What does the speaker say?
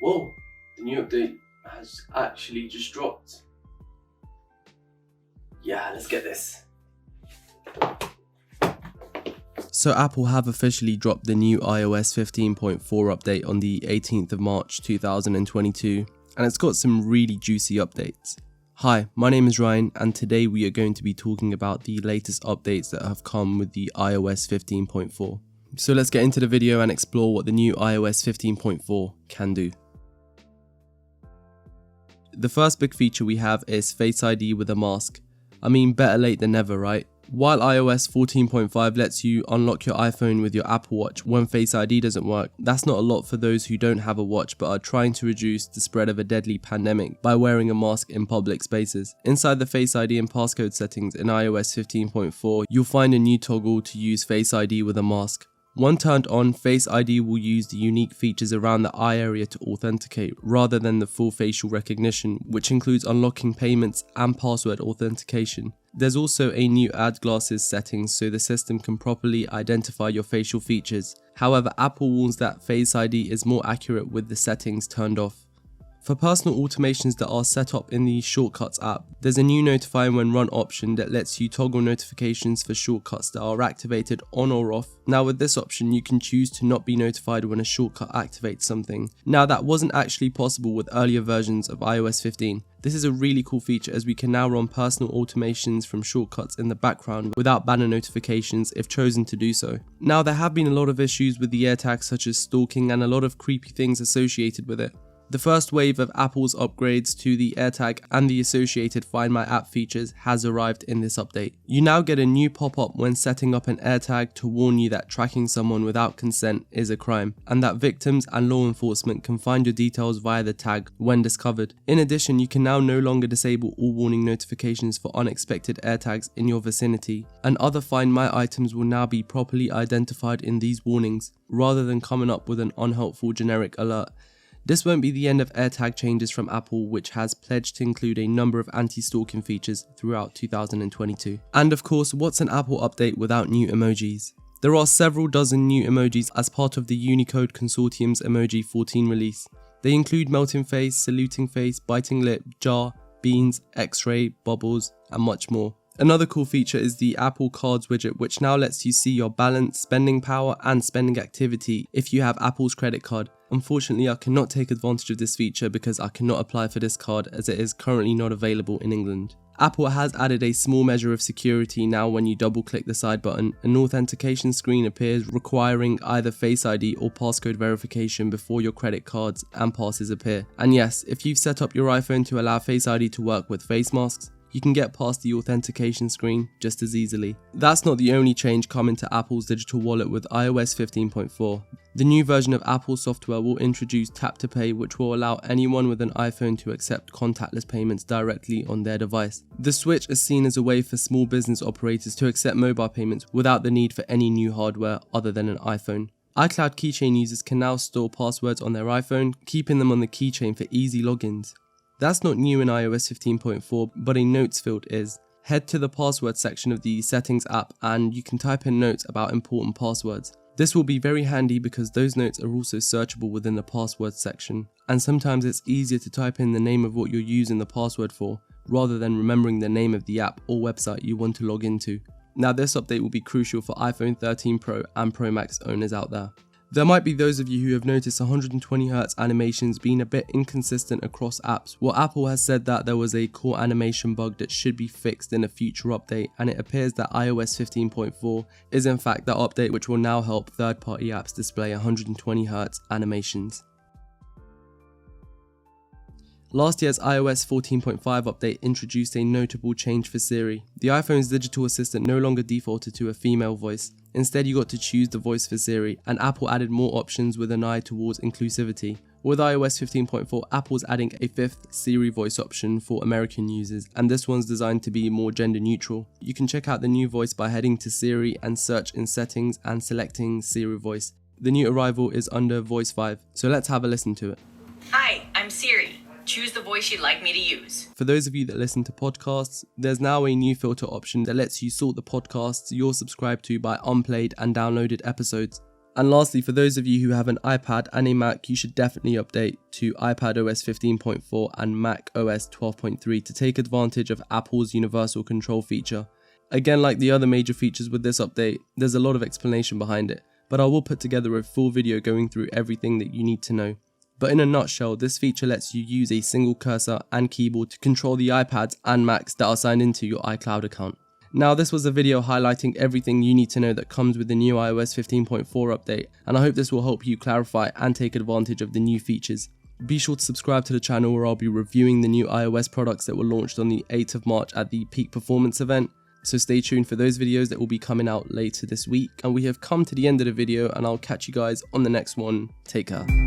Whoa, the new update has actually just dropped. Yeah, let's get this. So Apple have officially dropped the new iOS 15.4 update on the 18th of March 2022, and it's got some really juicy updates. Hi, my name is Ryan, and today we are going to be talking about the latest updates that have come with the iOS 15.4. So let's get into the video and explore what the new iOS 15.4 can do. The first big feature we have is Face ID with a mask. I mean, better late than never, right? While iOS 14.5 lets you unlock your iPhone with your Apple Watch when Face ID doesn't work, that's not a lot for those who don't have a watch but are trying to reduce the spread of a deadly pandemic by wearing a mask in public spaces. Inside the Face ID and passcode settings in iOS 15.4, you'll find a new toggle to use Face ID with a mask. When turned on, Face ID will use the unique features around the eye area to authenticate rather than the full facial recognition, which includes unlocking payments and password authentication. There's also a new Add Glasses settings so the system can properly identify your facial features. However, Apple warns that Face ID is more accurate with the settings turned off. For personal automations that are set up in the Shortcuts app, there's a new Notify When Run option that lets you toggle notifications for shortcuts that are activated on or off. Now with this option, you can choose to not be notified when a shortcut activates something. Now that wasn't actually possible with earlier versions of iOS 15. This is a really cool feature as we can now run personal automations from shortcuts in the background without banner notifications if chosen to do so. Now there have been a lot of issues with the AirTag such as stalking and a lot of creepy things associated with it. The first wave of Apple's upgrades to the AirTag and the associated Find My App features has arrived in this update. You now get a new pop-up when setting up an AirTag to warn you that tracking someone without consent is a crime, and that victims and law enforcement can find your details via the tag when discovered. In addition, you can now no longer disable all warning notifications for unexpected AirTags in your vicinity, and other Find My items will now be properly identified in these warnings, rather than coming up with an unhelpful generic alert. This won't be the end of AirTag changes from Apple, which has pledged to include a number of anti-stalking features throughout 2022. And of course, what's an Apple update without new emojis? There are several dozen new emojis as part of the Unicode Consortium's Emoji 14 release. They include melting face, saluting face, biting lip, jar, beans, x-ray, bubbles, and much more. Another cool feature is the Apple Cards widget, which now lets you see your balance, spending power, and spending activity if you have Apple's credit card. Unfortunately, I cannot take advantage of this feature because I cannot apply for this card as it is currently not available in England. Apple has added a small measure of security now. When you double click the side button, an authentication screen appears requiring either Face ID or passcode verification before your credit cards and passes appear. And yes, if you've set up your iPhone to allow Face ID to work with face masks, you can get past the authentication screen just as easily. That's not the only change coming to Apple's digital wallet with iOS 15.4. The new version of Apple software will introduce Tap to Pay, which will allow anyone with an iPhone to accept contactless payments directly on their device. The switch is seen as a way for small business operators to accept mobile payments without the need for any new hardware other than an iPhone. Icloud Keychain users can now store passwords on their iPhone, keeping them on the keychain for easy logins. That's not new in iOS 15.4, but a notes field is. Head to the password section of the settings app and you can type in notes about important passwords. This will be very handy because those notes are also searchable within the password section, and sometimes it's easier to type in the name of what you're using the password for, rather than remembering the name of the app or website you want to log into. Now this update will be crucial for iPhone 13 Pro and Pro Max owners out there. There might be those of you who have noticed 120Hz animations being a bit inconsistent across apps. Well, Apple has said that there was a core animation bug that should be fixed in a future update, and it appears that iOS 15.4 is in fact that update, which will now help third-party apps display 120Hz animations. Last year's iOS 14.5 update introduced a notable change for Siri. The iPhone's digital assistant no longer defaulted to a female voice. Instead, you got to choose the voice for Siri, and Apple added more options with an eye towards inclusivity. With iOS 15.4, Apple's adding a fifth Siri voice option for American users, and this one's designed to be more gender neutral. You can check out the new voice by heading to Siri and search in Settings and selecting Siri voice. The new arrival is under Voice 5, so let's have a listen to it. Hi, I'm Siri. Choose the voice you'd like me to use. For those of you that listen to podcasts, there's now a new filter option that lets you sort the podcasts you're subscribed to by unplayed and downloaded episodes. And lastly, for those of you who have an iPad and a Mac, you should definitely update to iPadOS 15.4 and macOS 12.3 to take advantage of Apple's universal control feature. Again, like the other major features with this update, there's a lot of explanation behind it, but I will put together a full video going through everything that you need to know. But in a nutshell, this feature lets you use a single cursor and keyboard to control the iPads and Macs that are signed into your iCloud account. Now, this was a video highlighting everything you need to know that comes with the new iOS 15.4 update, and I hope this will help you clarify and take advantage of the new features. Be sure to subscribe to the channel where I'll be reviewing the new iOS products that were launched on the 8th of March at the Peak Performance event. So stay tuned for those videos that will be coming out later this week. And we have come to the end of the video, and I'll catch you guys on the next one. Take care.